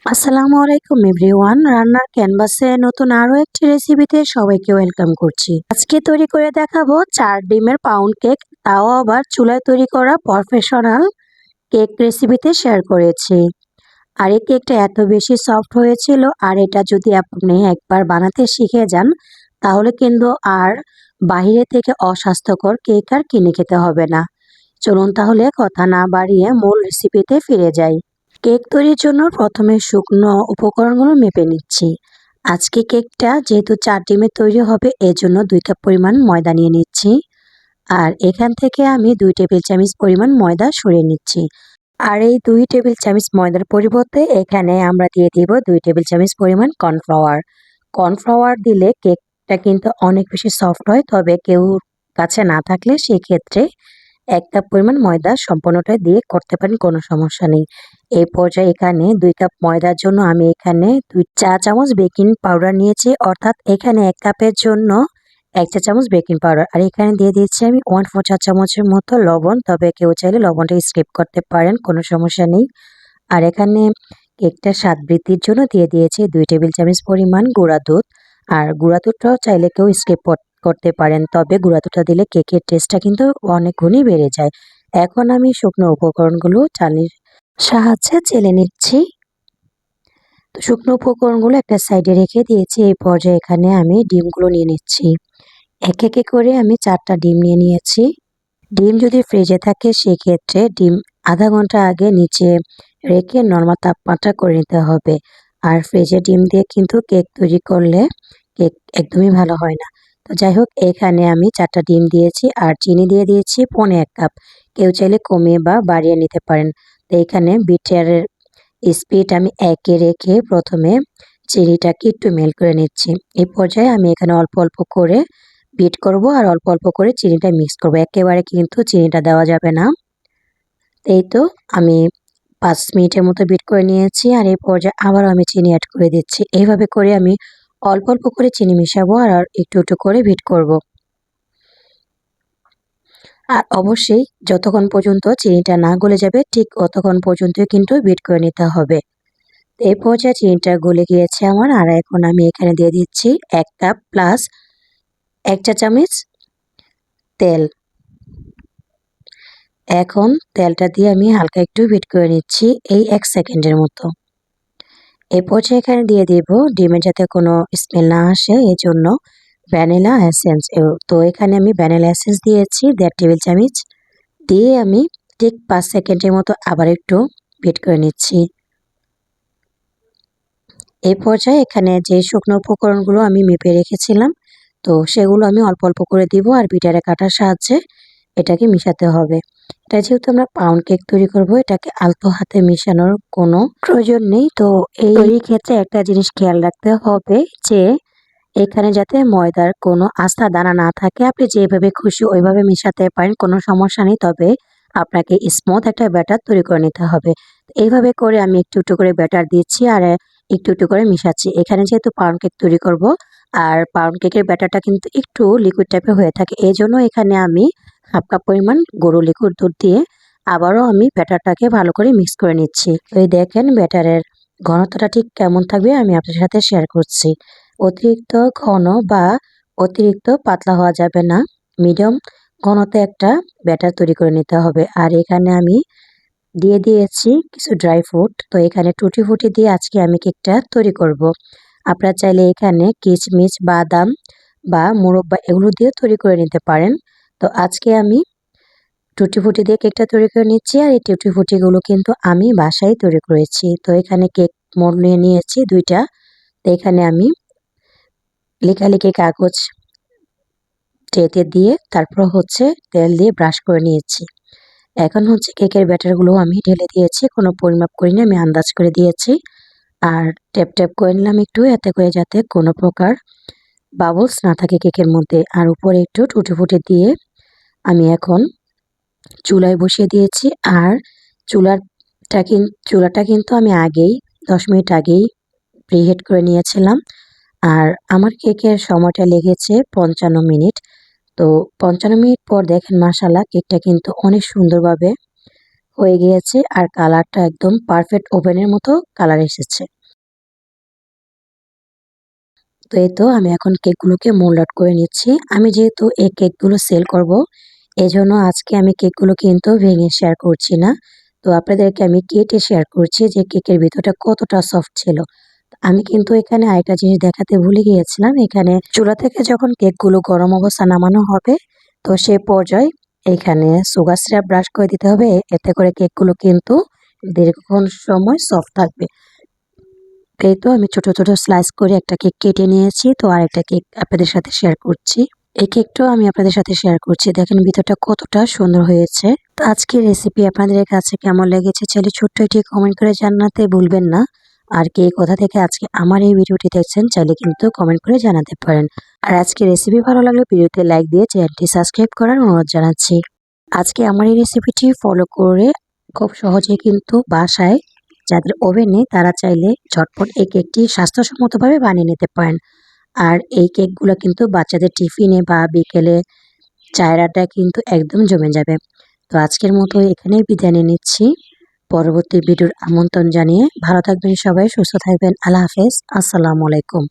আসসালামু আলাইকুম এভরিওয়ান। রান্নার ক্যানভাসে নতুন আরো একটি রেসিপিতে সবাইকে ওয়েলকাম করছি। আজকে তৈরি করে দেখাবো 4 ডিমের পাউন্ড কেক, তাও আবার চুলায় তৈরি করা প্রফেশনাল কেক রেসিপিতে শেয়ার করেছি। আর এই কেকটা এত বেশি সফট হয়েছিল, আর এটা যদি আপনি একবার বানাতে শিখে যান তাহলে কিন্তু আর বাইরে থেকে অস্বাস্থ্যকর কেক আর কিনে খেতে হবে না। চলুন তাহলে কথা না বাড়িয়ে মূল রেসিপিতে ফিরে যাই। কেক তৈরির জন্য প্রথমে শুকনো উপকরণগুলো মেপে নিচ্ছি। আজকে কেকটা যেহেতু 4 ডিমের তৈরি হবে, এজন্য 2 কাপ পরিমাণ ময়দা নিয়ে নিচ্ছি। আর এখান থেকে আমি 2 টেবিল চামচ পরিমাণ ময়দা সরিয়ে নিচ্ছি। আর এই 2 টেবিল চামচ ময়দার পরিবর্তে এখানে আমরা দিয়ে দিব 2 টেবিল চামচ পরিমাণ কর্নফ্লাওয়ার। কর্নফ্লাওয়ার দিলে কেকটা কিন্তু অনেক বেশি সফট হয়, তবে কেউ কাছে না থাকলে সেক্ষেত্রে 1 কাপ পরিমাণ ময়দা সম্পূর্ণটা দিয়ে করতে পারেন, কোনো সমস্যা নেই। এই পর্যায়ে এখানে 2 কাপ ময়দার জন্য আমি এখানে 2 চা চামচ বেকিং পাউডার নিয়েছি, অর্থাৎ এখানে 1 কাপের জন্য 1 চা চামচ বেকিং পাউডার। আর এখানে দিয়ে দিচ্ছি আমি 1/4 চা চামচের মতো লবণ, তবে কেউ চাইলে লবণটা স্কিপ করতে পারেন, কোনো সমস্যা নেই। আর এখানে কেকটার স্বাদ বৃদ্ধির জন্য দিয়ে দিয়েছি 2 টেবিল চামচ পরিমাণ গুঁড়া দুধ। আর গুঁড়া দুধটাও চাইলে কেউ স্কিপ করতে পারেন, তবে গুঁড়া দুধটা দিলে কেকের টেস্টটা কিন্তু অনেক গুণই বেড়ে যায়। এখন আমি শুকনো উপকরণগুলো চালের সাহায্যে চেলে নিচ্ছি। তো শুকনো উপকরণগুলো একটা সাইডে রেখে দিয়েছি। এই পর্যায়ে এখানে আমি ডিমগুলো নিয়ে নিচ্ছি। এক একে করে আমি 4টা ডিম নিয়ে নিয়েছি। ডিম যদি ফ্রিজে থাকে সেক্ষেত্রে ডিম আধা ঘন্টা আগে নিচে রেখে নরমাল তাপমাত্রা করে নিতে হবে। আর ফ্রিজে ডিম দিয়ে কিন্তু কেক তৈরি করলে কেক একদমই ভালো হয় না। তো যাই হোক, এখানে আমি 4টা ডিম দিয়েছি আর চিনি দিয়ে দিয়েছি 1.5 কাপ। কেউ চাইলে কমিয়ে বা বাড়িয়ে নিতে পারেন। তো এখানে বিটারের স্পিড আমি 1 এ রেখে প্রথমে চিনিটাকে একটু মেল্ট করে নিচ্ছি। এই পর্যায়ে আমি এখানে অল্প অল্প করে বিট করব আর অল্প অল্প করে চিনিটা মিক্স করব। একেবারে কিন্তু চিনিটা দেওয়া যাবে না। এই তো আমি 5 মিনিটের মতো বিট করে নিয়েছি, আর এই পর্যায়ে আবারও আমি চিনি অ্যাড করে দিচ্ছি। এইভাবে করে আমি অল্প অল্প করে চিনি মিশাবো আর একটু একটু করে বিট করব। আর অবশ্যই যতক্ষণ পর্যন্ত চিনিটা না গলে যাবে ঠিক ততক্ষণ পর্যন্ত কিন্তু বিট করে নিতে হবে। এই পর্যায়ে চিনিটা গলে গিয়েছে আমার। আর এখন আমি এখানে দিয়ে দিচ্ছি 1 কাপ প্লাস 1 চা চামচ তেল। এখন তেলটা দিয়ে আমি হালকা একটু বিট করে নিচ্ছি এই 1 সেকেন্ডের মতো। এই পর্যায়ে এখানে দিয়ে দেব ডিমের যাতে কোনো স্মেল না আসে এজন্য ভ্যানিলা এসেন্স। তো এখানে আমি ভ্যানিলা এসেন্স দিয়েছি 1.5 টেবিল চামচ। দিয়ে আমি ঠিক 5 সেকেন্ডের মতো আবার একটু বিট করে নিচ্ছি। এই পর্যায়ে এখানে যে শুকনো উপকরণগুলো আমি মেপে রেখেছিলাম, তো সেগুলো আমি অল্প অল্প করে দিব আর বিটারে কাটার সাহায্যে এটাকে মিশাতে হবে। এটা যেহেতু আমরা পাউন্ড কেক তৈরি করব, এটাকে আলতো হাতে মিশানোর কোনো প্রয়োজন নেই। তো এই ক্ষেত্রে একটা জিনিস খেয়াল রাখতে হবে যে এখানে যাতে ময়দার কোনো আস্থা দানা না থাকে। আপনি যেভাবে খুশি ওইভাবে মিশাতে পারেন, কোনো সমস্যা নেই, তবে আপনাকে স্মুথ একটা ব্যাটার তৈরি করে নিতে হবে। এইভাবে করে আমি একটু একটু করে ব্যাটার দিচ্ছি আর একটু একটু করে মিশাচ্ছি। এখানে যেহেতু পাউন্ড কেক তৈরি করব, আর পাউন্ড কেকের ব্যাটারটা কিন্তু একটু লিকুইড টাইপের হয়ে থাকে, এই জন্য এখানে আমি 1/2 কাপ পরিমাণ গরুর লিকুইড দুধ দিয়ে আবারও আমি ব্যাটারটাকে ভালো করে মিক্স করে নিচ্ছি। এই দেখেন ব্যাটারের ঘনত্বটা ঠিক কেমন থাকবে আমি আপনার সাথে শেয়ার করছি। অতিরিক্ত ঘন বা অতিরিক্ত পাতলা হওয়া যাবে না, মিডিয়াম ঘনত্বে একটা ব্যাটার তৈরি করে নিতে হবে। আর এখানে আমি দিয়ে দিয়েছি কিছু ড্রাই ফ্রুট। তো এখানে টুটি ফুটি দিয়ে আজকে আমি কেকটা তৈরি করব। আপনারা চাইলে এখানে কিশমিশ, বাদাম বা মুরব্বা এগুলো দিয়ে তৈরি করে নিতে পারেন। তো আজকে আমি টুটি ফুটি দিয়ে কেকটা তৈরি করে নিচ্ছি, আর এই টুটি ফুটিগুলো কিন্তু আমি বাসায় তৈরি করেছি। তো এখানে কেক মোল্ড নিয়ে নিয়েছি 2টা। তো এখানে আমি লেখালেখি কাগজ ট্রেতে দিয়ে তারপর হচ্ছে তেল দিয়ে ব্রাশ করে নিয়েছি। এখন হচ্ছে কেকের ব্যাটারগুলো আমি ঢেলে দিয়েছি, কোনো পরিমাপ করিনি, আমি আন্দাজ করে দিয়েছি। আর ট্যাপ ট্যাপ করে নিলাম একটু, এতে করে যাতে কোনো প্রকার বাবলস না থাকে কেকের মধ্যে। আর উপরে একটু টুটি ফুটি দিয়ে আমি এখন চুলায় বসিয়ে দিয়েছি। আর চুলাটা কিন্তু আমি আগেই 10 মিনিট আগেই প্রিহিট করে নিয়েছিলাম। আর আমার কেকের সময়টা লেগেছে 55 মিনিট। তো 55 মিনিট পর দেখেন মাশাআল্লাহ কেকটা কিন্তু অনেক সুন্দরভাবে হয়ে গিয়েছে আর কালারটা একদম পারফেক্ট ওভেনের মতো কালার এসেছে। তো এই তো আমি এখন কেকগুলোকে মোল্ড আউট করে নিচ্ছি। আমি যেহেতু এই কেকগুলো সেল করব, এজন্য আজকে আমি কেকগুলো কিন্তু ভেঙে শেয়ার করছি না। তো আপনাদেরকে আমি কেটে শেয়ার করছি যে কেকের ভিতরটা কতটা সফট ছিল। আমি কিন্তু এখানে আরেকটা জিনিস দেখাতে ভুলে গিয়েছিলাম। এখানে চুলা থেকে যখন কেকগুলো গরম অবস্থা নামানো হবে, তো সে পর্যায়ে এখানে সুগার সিরাপ ব্রাশ করে দিতে হবে। এতে করে কেকগুলো কিন্তু দীর্ঘক্ষণ সময় সফট থাকবে। এই তো আমি ছোট, ছোট স্লাইস করে একটা কেক কেটে নিয়েছি। তো আরেকটা কেক আপনাদের সাথে শেয়ার করছি। এই কেকটাও আমি আপনাদের সাথে শেয়ার করছি। দেখেন ভিতরটা কতটা সুন্দর হয়েছে। তো আজকের রেসিপি আপনাদের কাছে কেমন লেগেছে চাইলে ছোট্ট একটি কমেন্ট করে জানাতে ভুলবেন না। আর কে কোথা থেকে আজকে আমার এই ভিডিওটি দেখছেন চাইলে কিন্তু কমেন্ট করে জানাতে পারেন। আর আজকের রেসিপি ভালো লাগলে ভিডিওতে লাইক দিয়ে চ্যানেলটি সাবস্ক্রাইব করার অনুরোধ জানাচ্ছি। আজকে আমার এই রেসিপিটি ফলো করে খুব সহজেই কিন্তু বাসায় যাদের ওভেন নেই তারা চাইলে ঝটপট এই কেকটি স্বাস্থ্যসম্মতভাবে বানিয়ে নিতে পারেন। আর এই কেকগুলো কিন্তু বাচ্চাদের টিফিনে বা বিকেলে চায়ের আড্ডায় কিন্তু একদম জমে যাবে। তো আজকের মতো এখানেই বিদায় নিয়ে নিচ্ছি। পরবর্তী ভিডিওর আমন্ত্রণ জানিয়ে ভালো থাকবেন সবাই, সুস্থ থাকবেন। আল্লাহ হাফেজ। আসসালামু আলাইকুম।